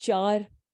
4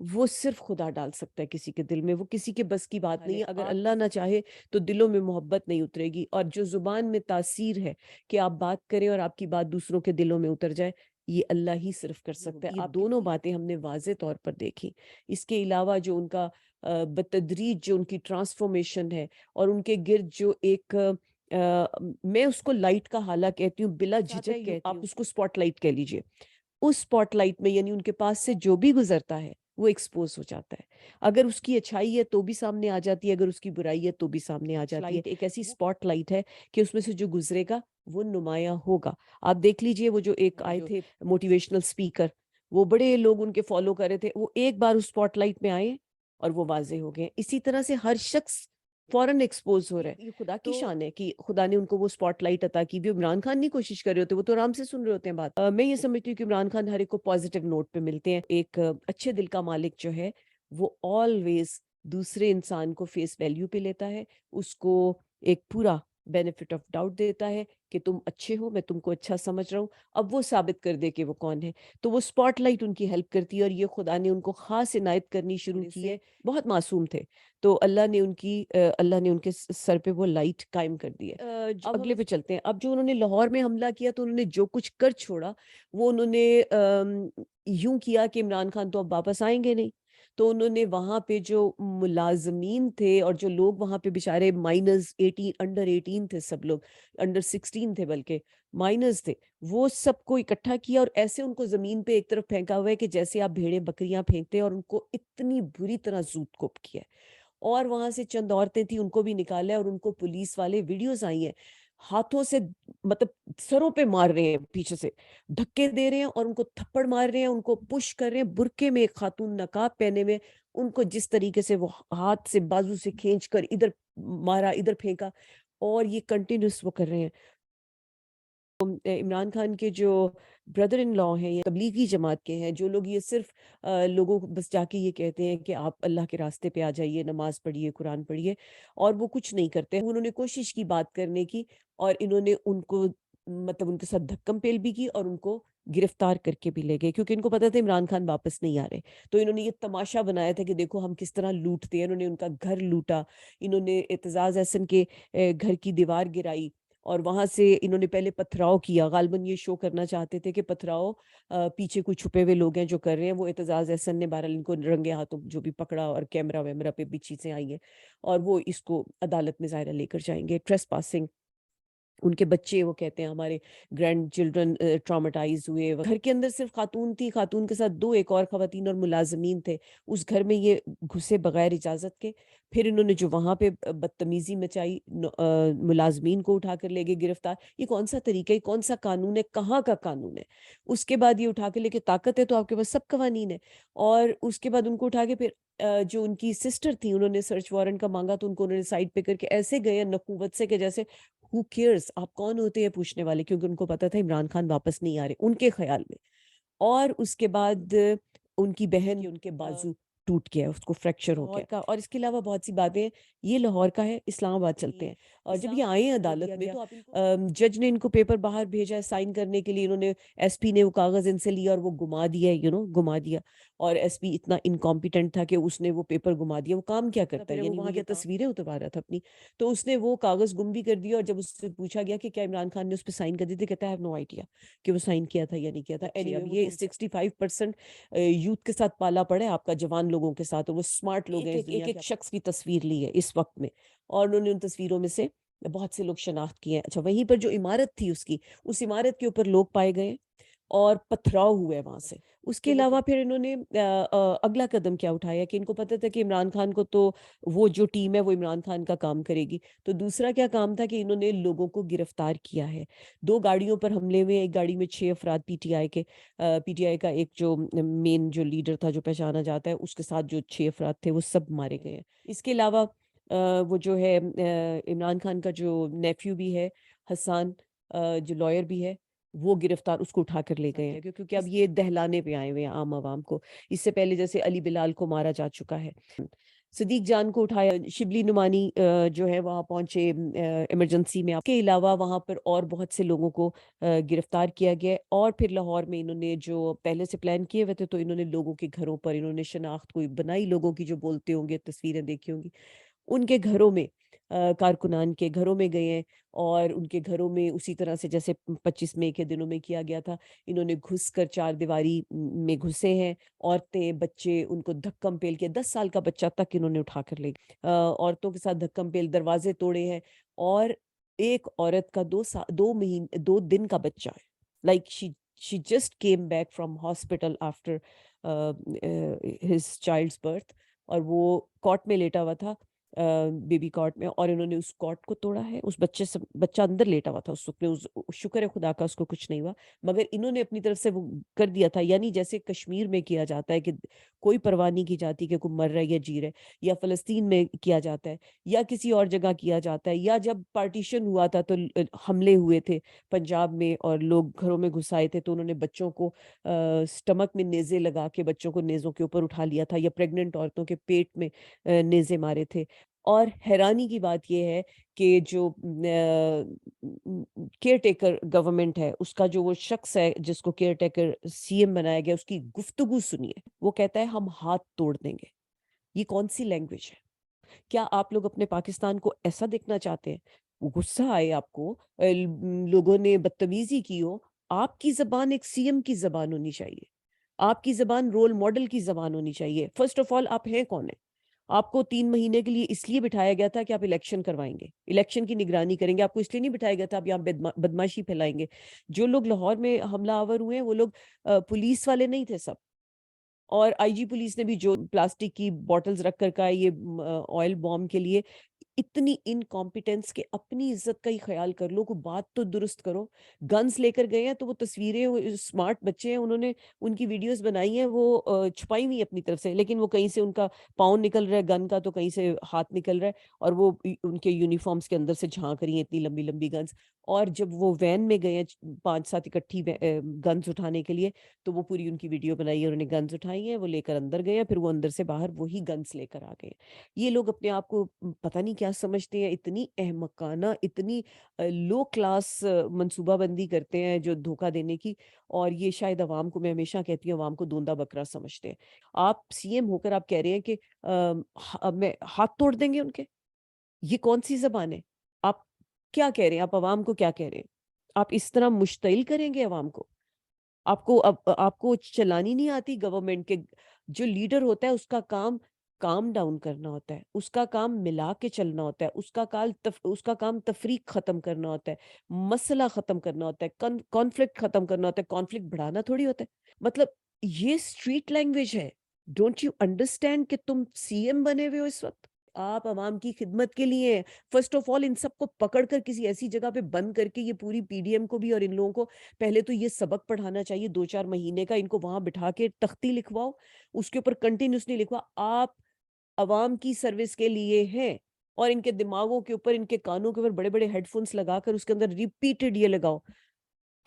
وہ صرف خدا ڈال سکتا ہے کسی کے دل میں، وہ کسی کے بس کی بات نہیں ہے۔ اگر اللہ نہ چاہے تو دلوں میں محبت نہیں اترے گی، اور جو زبان میں تاثیر ہے کہ آپ بات کریں اور آپ کی بات دوسروں کے دلوں میں اتر جائے، یہ اللہ ہی صرف کر سکتا ہے۔ یہ دونوں باتیں ہم نے واضح طور پر دیکھی۔ اس کے علاوہ جو ان کا بتدریج جو ان کی ٹرانسفارمیشن ہے، اور ان کے گرد جو ایک میں اس کو لائٹ کا حالہ کہتی ہوں، بلا جھجک کہتی ہوں، آپ اس کو سپاٹ لائٹ کہہ لیجئے۔ اس سپاٹ لائٹ میں یعنی ان کے پاس سے جو بھی گزرتا ہے وہ ایکسپوز ہو جاتا ہے۔ اگر اس کی اچھائی ہے تو بھی سامنے آ جاتی ہے، اگر اس کی برائی ہے تو بھی سامنے آ جاتی ہے۔ ایک ایسی سپاٹ لائٹ ہے کہ اس میں سے جو گزرے گا وہ نمایاں ہوگا۔ آپ دیکھ لیجئے وہ جو ایک آئے تھے موٹیویشنل سپیکر، وہ بڑے لوگ ان کے فالو کر رہے تھے، وہ ایک بار اس سپاٹ لائٹ میں آئے اور وہ واضح ہو گئے۔ اسی طرح سے ہر شخص فوراً ایکسپوز ہو رہا ہے۔ یہ خدا کی شان ہے کہ خدا نے ان کو وہ سپاٹ لائٹ عطا کی بھی۔ عمران خان نہیں کوشش کر رہے ہوتے، وہ تو آرام سے سن رہے ہوتے ہیں بات۔ میں یہ سمجھتی ہوں کہ عمران خان ہر ایک کو پازیٹیو نوٹ پہ ملتے ہیں۔ ایک اچھے دل کا مالک جو ہے وہ آلویز دوسرے انسان کو فیس ویلیو پہ لیتا ہے، اس کو ایک پورا بینیفٹ آف ڈاؤٹ دیتا ہے کہ تم اچھے ہو، میں تم کو اچھا سمجھ رہا ہوں، اب وہ ثابت کر دے کہ وہ کون ہے۔ تو وہ سپاٹ لائٹ ان کی ہیلپ کرتی ہے، اور یہ خدا نے ان کو خاص عنایت کرنی شروع کی ہے۔ بہت معصوم تھے تو اللہ نے ان کے سر پہ وہ لائٹ قائم کر دی ہے۔ اگلے پہ چلتے ہیں۔ اب جو انہوں نے لاہور میں حملہ کیا تو انہوں نے جو کچھ کر چھوڑا وہ انہوں نے یوں کیا کہ عمران خان تو اب واپس آئیں گے نہیں، تو انہوں نے وہاں پہ جو ملازمین تھے اور جو لوگ وہاں پہ بےچارے مائنرز 18 انڈر 18 تھے، سب لوگ انڈر 16 تھے، بلکہ مائنرز تھے، وہ سب کو اکٹھا کیا اور ایسے ان کو زمین پہ ایک طرف پھینکا ہوا ہے کہ جیسے آپ بھیڑیں بکریاں پھینکتے ہیں، اور ان کو اتنی بری طرح زود کوب کیا ہے۔ اور وہاں سے چند عورتیں تھیں، ان کو بھی نکالا ہے، اور ان کو پولیس والے ویڈیوز آئی ہیں ہاتھوں سے مطلب سروں پہ مار رہے ہیں، پیچھے سے دھکے دے رہے ہیں اور ان کو تھپڑ مار رہے ہیں، ان کو پش کر رہے ہیں۔ برقعے میں ایک خاتون نقاب پہنے میں، ان کو جس طریقے سے وہ ہاتھ سے بازو سے کھینچ کر ادھر مارا ادھر پھینکا، اور یہ کنٹینیوس وہ کر رہے ہیں۔ عمران خان کے جو بردر ان لا ہیں، یہ تبلیغی جماعت کے ہیں، جو لوگ یہ صرف لوگوں کو بس جا کے یہ کہتے ہیں کہ آپ اللہ کے راستے پہ آ جائیے، نماز پڑھیے، قرآن پڑھیے، اور وہ کچھ نہیں کرتے۔ انہوں نے کوشش کی بات کرنے کی، اور انہوں نے ان کو مطلب ان کے ساتھ دھکم پیل بھی کی، اور ان کو گرفتار کر کے بھی لے گئے، کیونکہ ان کو پتا تھا عمران خان واپس نہیں آ رہے۔ تو انہوں نے یہ تماشا بنایا تھا کہ دیکھو ہم کس طرح لوٹتے ہیں۔ انہوں نے ان کا گھر لوٹا، انہوں نے اعتزاز احسن کے گھر کی دیوار گرائی، اور وہاں سے انہوں نے پہلے پتھراؤ کیا۔ غالباً یہ شو کرنا چاہتے تھے کہ پتھراؤ پیچھے کوئی چھپے ہوئے لوگ ہیں جو کر رہے ہیں۔ وہ اعتزاز احسن نے بہرحال ان کو رنگے ہاتھوں جو بھی پکڑا، اور کیمرہ ویمرہ پہ بھی چیزیں آئی ہیں، اور وہ اس کو عدالت میں ظاہرہ لے کر جائیں گے۔ ٹریس پاسنگ، ان کے بچے وہ کہتے ہیں ہمارے گرینڈ چلڈرن ٹراماٹائز ہوئے۔ گھر کے اندر صرف خاتون تھی، خاتون کے ساتھ دو ایک اور خواتین اور ملازمین تھے۔ اس گھر میں یہ گھسے بغیر اجازت کے، پھر انہوں نے جو وہاں پہ بدتمیزی مچائی، ملازمین کو اٹھا کر لے گئے گرفتار۔ یہ کون سا طریقہ ہے، کون سا قانون ہے، کہاں کا قانون ہے؟ اس کے بعد یہ اٹھا کے لے کے، طاقت ہے تو آپ کے پاس سب قوانین ہے، اور اس کے بعد ان کو اٹھا کے پھر جو ان کی سسٹر تھی، انہوں نے سرچ وارنٹ کا مانگا تو ان کو انہوں نے سائڈ پہ کر کے ایسے گئے نقوت سے کہ جیسے who cares، آپ کون ہوتے ہیں پوچھنے والے، کیونکہ ان کو پتا تھا عمران خان واپس نہیں آ رہے ان کے خیال میں۔ اور اس کے بعد ان کی بہن ان کے بازو ٹوٹ گیا، اس کو فریکچر ہو گیا۔ اور اس کے علاوہ بہت سی باتیں ہیں۔ یہ لاہور کا ہے، اسلام آباد چلتے ہیں۔ اور جب یہ آئے ہیں عدالت میں، جج نے ان کو پیپر باہر بھیجا ہے سائن کرنے کے لیے، انہوں نے ایس پی نے وہ کاغذ ان سے لیا اور وہ گما دیا، گما دیا۔ اور ایس پی اتنا انکمپیٹنٹ تھا کہ اس نے وہ پیپر گما دیا۔ وہ کام کیا کرتا ہے، یعنی وہاں کے تصویریں اتروا رہا تھا اپنی، تو اس نے وہ کاغذ گم بھی کر دیا۔ اور جب اس سے پوچھا گیا کہ کیا عمران خان نے اس پہ سائن کر دی تھی، کہتا ہے I have no idea کہ وہ سائن کیا تھا یا نہیں کیا تھا۔ اب یہ 65% یوتھ کے ساتھ پالا پڑا ہے آپ کا، جوان لوگوں کے ساتھ، اور وہ سمارٹ لوگ ہیں۔ ایک ایک شخص کی تصویر لی ہے اس وقت میں، اور انہوں نے ان تصویروں میں سے بہت سے لوگ شناخت کیے ہیں۔ اچھا، وہیں پر جو عمارت تھی اس عمارت کے اوپر لوگ پائے گئے اور پتھراؤ ہوئے وہاں سے۔ اس کے علاوہ پھر انہوں نے اگلا قدم کیا اٹھایا کہ ان کو پتہ تھا کہ عمران خان کو تو وہ جو ٹیم ہے وہ عمران خان کا کام کرے گی، تو دوسرا کیا کام تھا کہ انہوں نے لوگوں کو گرفتار کیا ہے۔ 2 گاڑیوں پر حملے ہوئے، ایک گاڑی میں 6 افراد پی ٹی آئی کا ایک جو مین جو لیڈر تھا جو پہچانا جاتا ہے، اس کے ساتھ جو 6 افراد تھے وہ سب مارے گئے ہیں۔ اس کے علاوہ وہ جو ہے عمران خان کا جو نیفیو بھی ہے حسان، جو لائر بھی ہے، وہ گرفتار، اس کو اٹھا کر لے گئے ہیں، کیونکہ اب یہ دہلانے پہ آئے ہوئے ہیں عام عوام کو۔ اس سے پہلے جیسے علی بلال کو مارا جا چکا ہے۔ صدیق جان کو اٹھایا، شبلی نعمانی جو ہے وہاں پہنچے ایمرجنسی میں. کے علاوہ وہاں پر اور بہت سے لوگوں کو گرفتار کیا گیا. اور پھر لاہور میں انہوں نے جو پہلے سے پلان کیے ہوئے تھے، تو انہوں نے لوگوں کے گھروں پر انہوں نے شناخت کوئی بنائی، لوگوں کی جو بولتے ہوں گے، تصویریں دیکھی ہوں گی، ان کے گھروں میں کارکنان کے گھروں میں گئے ہیں. اور ان کے گھروں میں اسی طرح سے جیسے 25 مئی کے دنوں میں کیا گیا تھا، انہوں نے گھس کر چار دیواری میں گھسے ہیں. عورتیں، بچے، ان کو دھکم پیل کے 10 سال کا بچہ تک انہوں نے اٹھا کر لے گئے. عورتوں کے ساتھ دھکم پیل، دروازے توڑے ہیں. اور ایک عورت کا 2 دن کا بچہ ہے. Like she just came back from hospital after his child's birth. اور وہ کاٹ میں لیٹا ہوا تھا، بیبی کاٹ میں، اور انہوں نے اس کاٹ کو توڑا ہے. اس بچے سے، بچہ اندر لیٹا ہوا تھا اس وقت میں، شکر ہے خدا کا اس کو کچھ نہیں ہوا، مگر انہوں نے اپنی طرف سے وہ کر دیا تھا. یعنی جیسے کشمیر میں کیا جاتا ہے کہ کوئی پرواہ نہیں کی جاتی کہ کوئی مر رہا ہے یا جی رہا ہے، یا فلسطین میں کیا جاتا ہے، یا کسی اور جگہ کیا جاتا ہے، یا جب پارٹیشن ہوا تھا تو حملے ہوئے تھے پنجاب میں اور لوگ گھروں میں گھسائے تھے، تو انہوں نے بچوں کو سٹمک میں نیزے لگا کے بچوں کو نیزوں کے اوپر اٹھا لیا تھا، یا پریگننٹ عورتوں کے پیٹ میں نیزے مارے تھے. اور حیرانی کی بات یہ ہے کہ جو کیئر ٹیکر گورنمنٹ ہے، اس کا جو وہ شخص ہے جس کو کیئر ٹیکر سی ایم بنایا گیا، اس کی گفتگو سنیے. وہ کہتا ہے ہم ہاتھ توڑ دیں گے. یہ کون سی لینگویج ہے؟ کیا آپ لوگ اپنے پاکستان کو ایسا دیکھنا چاہتے ہیں؟ غصہ آئے آپ کو، لوگوں نے بدتمیزی کی ہو، آپ کی زبان ایک سی ایم کی زبان ہونی چاہیے. آپ کی زبان رول ماڈل کی زبان ہونی چاہیے. فرسٹ آف آل آپ ہیں کون ہیں؟ آپ کو 3 مہینے کے لیے اس لیے بٹھایا گیا تھا کہ آپ الیکشن کروائیں گے، الیکشن کی نگرانی کریں گے. آپ کو اس لیے نہیں بٹھایا گیا تھا آپ یہاں بدماشی پھیلائیں گے. جو لوگ لاہور میں حملہ آور ہوئے ہیں وہ لوگ پولیس والے نہیں تھے سب. اور آئی جی پولیس نے بھی جو پلاسٹک کی بوٹلز رکھ کر کہا یہ آئل بام کے لیے، اتنی انکمپیٹنس کہ اپنی عزت کا ہی خیال کر لو، کو بات تو درست کرو. گنز لے کر گئے ہیں تو وہ تصویریں، اسمارٹ بچے ہیں، انہوں نے ان کی ویڈیوز بنائی ہیں، وہ چھپائی ہوئی اپنی طرف سے، لیکن وہ کہیں سے ان کا پاؤں نکل رہا ہے گن کا، تو کہیں سے ہاتھ نکل رہا ہے، اور وہ ان کے یونیفارمز کے اندر سے جھانک رہی ہیں اتنی لمبی لمبی گنز. اور جب وہ وین میں گئے ہیں 5-7 اکٹھی گنز اٹھانے کے لیے، تو وہ پوری ان کی ویڈیو بنائی ہے، انہوں نے گنز اٹھائی ہیں، وہ لے کر اندر گئے ہیں، پھر وہ اندر سے باہر وہی گنز لے کر آ گئے. یہ لوگ اپنے آپ کو پتہ نہیں کیا سمجھتے ہیں، اتنی احمقانہ، اتنی لو کلاس منصوبہ بندی کرتے ہیں جو دھوکہ دینے کی. اور یہ شاید عوام کو، میں ہمیشہ کہتی ہوں، عوام کو دوندا بکرا سمجھتے ہیں. آپ سی ایم ہو کر آپ کہہ رہے ہیں کہ میں ہاتھ توڑ دیں گے ان کے. یہ کون سی زبان ہے؟ آپ کیا کہہ رہے ہیں؟ آپ عوام کو کیا کہہ رہے ہیں؟ آپ اس طرح مشتعل کریں گے عوام کو؟ آپ کو چلانی نہیں آتی گورنمنٹ کے؟ جو لیڈر ہوتا ہے اس کا کام کام ڈاؤن کرنا ہوتا ہے، اس کا کام ملا کے چلنا ہوتا ہے، اس کا کام تفریق ختم کرنا ہوتا ہے، مسئلہ ختم کرنا ہوتا ہے، کانفلکٹ ختم کرنا ہوتا ہے. کانفلکٹ بڑھانا تھوڑی ہوتا ہے. مطلب یہ اسٹریٹ لینگویج ہے. ڈونٹ یو انڈرسٹینڈ کہ تم سی ایم بنے ہوئے ہو اس وقت؟ آپ عوام کی خدمت کے لیے. فرسٹ آف آل ان سب کو پکڑ کر کسی ایسی جگہ پہ بند کر کے، یہ پوری پی ڈی ایم کو بھی اور ان لوگوں کو پہلے تو یہ سبق پڑھانا چاہیے 2-4 مہینے کا. ان کو وہاں بٹھا کے تختی لکھواؤ، اس کے اوپر کنٹینیوسلی لکھواؤ آپ عوام کی سروس کے لیے ہیں. اور ان کے دماغوں کے اوپر، ان کے کانوں کے اوپر بڑے بڑے ہیڈ فونز لگا کر اس کے اندر ریپیٹڈ یہ لگاؤ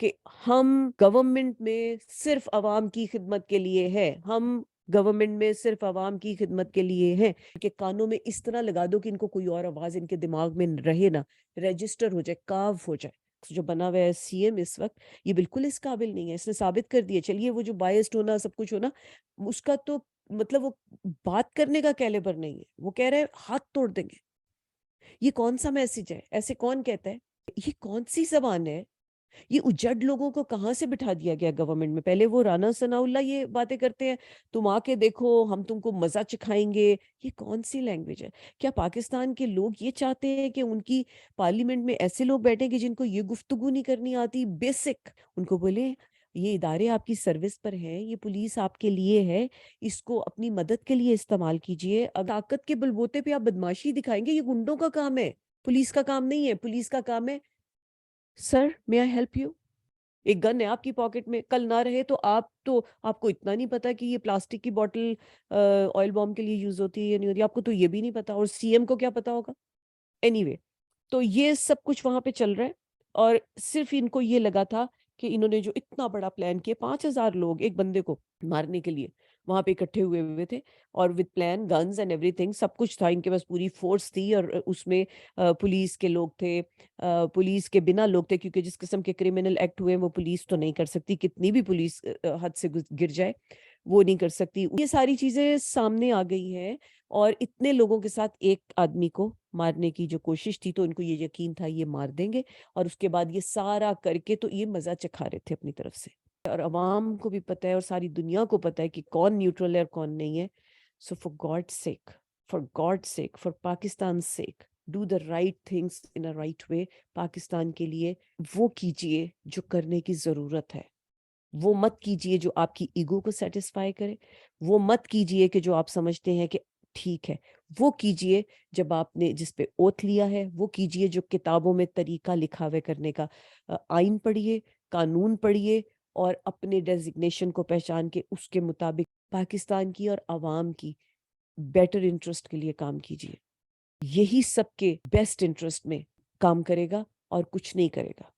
کہ ہم گورنمنٹ میں صرف عوام کی خدمت کے لیے ہے، ہم گورنمنٹ میں صرف عوام کی خدمت کے لیے ہیں. کہ کانوں میں اس طرح لگا دو کہ ان کو کوئی اور آواز ان کے دماغ میں رہے نہ، رجسٹر ہو جائے، کاو ہو جائے. جو بنا ہوا ہے سی ایم اس وقت، یہ بالکل اس قابل نہیں ہے. اس نے ثابت کر دیا. چلیے وہ جو بائسڈ ہونا سب کچھ ہونا، اس کا تو مطلب وہ بات کرنے کا کیلیبر نہیں ہے. وہ کہہ رہے ہیں ہاتھ توڑ دیں گے. یہ کون سا میسج ہے؟ ایسے کون کہتا ہے؟ یہ کون سی زبان ہے؟ یہ اجڑ لوگوں کو کہاں سے بٹھا دیا گیا گورنمنٹ میں؟ پہلے وہ رانا ثناء اللہ یہ باتیں کرتے ہیں، تم آ کے دیکھو ہم تم کو مزہ چکھائیں گے. یہ کون سی لینگویج ہے؟ کیا پاکستان کے لوگ یہ چاہتے ہیں کہ ان کی پارلیمنٹ میں ایسے لوگ بیٹھیں کہ جن کو یہ گفتگو نہیں کرنی آتی بیسک؟ ان کو بولے یہ ادارے آپ کی سروس پر ہیں، یہ پولیس آپ کے لیے ہے، اس کو اپنی مدد کے لیے استعمال کیجئے. اگر طاقت کے بلبوتے پہ آپ بدماشی دکھائیں گے، یہ گنڈوں کا کام ہے، پولیس کا کام نہیں ہے. پولیس کا کام ہے سر may I help you. ایک گن ہے آپ کی پاکٹ میں، کل نہ رہے تو آپ کو اتنا نہیں پتا کہ یہ پلاسٹک کی بوٹل آئل بام کے لیے یوز ہوتی ہے یا نہیں ہوتی. آپ کو تو یہ بھی نہیں پتا، اور سی ایم کو کیا پتا ہوگا؟ اینی وے، تو یہ سب کچھ وہاں پہ چل رہا ہے. اور صرف ان کو یہ لگا تھا کہ انہوں نے جو اتنا بڑا پلان کیا، 5,000 لوگ ایک بندے کو مارنے کے لیے، وہاں پہ اکٹھے ہوئے تھے، اور وتھ پلان گنز اینڈ ایوری تھنگ، سب کچھ تھا ان کے پاس، پوری فورس تھی، اور اس میں پولیس کے لوگ تھے، پولیس کے بنا لوگ تھے، کیونکہ جس قسم کے کرمنل ایکٹ ہوئے وہ پولیس تو نہیں کر سکتی، کتنی بھی پولیس حد سے گر جائے وہ نہیں کر سکتی. یہ ساری چیزیں سامنے آ گئی ہیں، اور اتنے لوگوں کے ساتھ ایک آدمی کو مارنے کی جو کوشش تھی، تو ان کو یہ یقین تھا یہ مار دیں گے، اور اس کے بعد یہ سارا کر کے تو یہ مزہ چکھا رہے تھے اپنی طرف سے، اور عوام کو بھی پتہ ہے اور ساری دنیا کو پتہ ہے کہ کون نیوٹرل ہے اور کون نہیں ہے. So for God sake, for God sake, for Pakistan sake, do the right things in a right way. Pakistan کے لیے وہ کیجئے جو کرنے کی ضرورت ہے، وہ مت کیجئے جو آپ کی ایگو کو سیٹسفائی کرے، وہ مت کیجئے کہ جو آپ سمجھتے ہیں کہ ٹھیک ہے، وہ کیجئے جب آپ نے جس پہ اوتھ لیا ہے، وہ کیجئے جو کتابوں میں طریقہ لکھا ہوئے کرنے کا. آئین پڑھیے، قانون پڑھیے، اور اپنے ڈیزگنیشن کو پہچان کے اس کے مطابق پاکستان کی اور عوام کی بیٹر انٹرسٹ کے لیے کام کیجئے. یہی سب کے بیسٹ انٹرسٹ میں کام کرے گا اور کچھ نہیں کرے گا.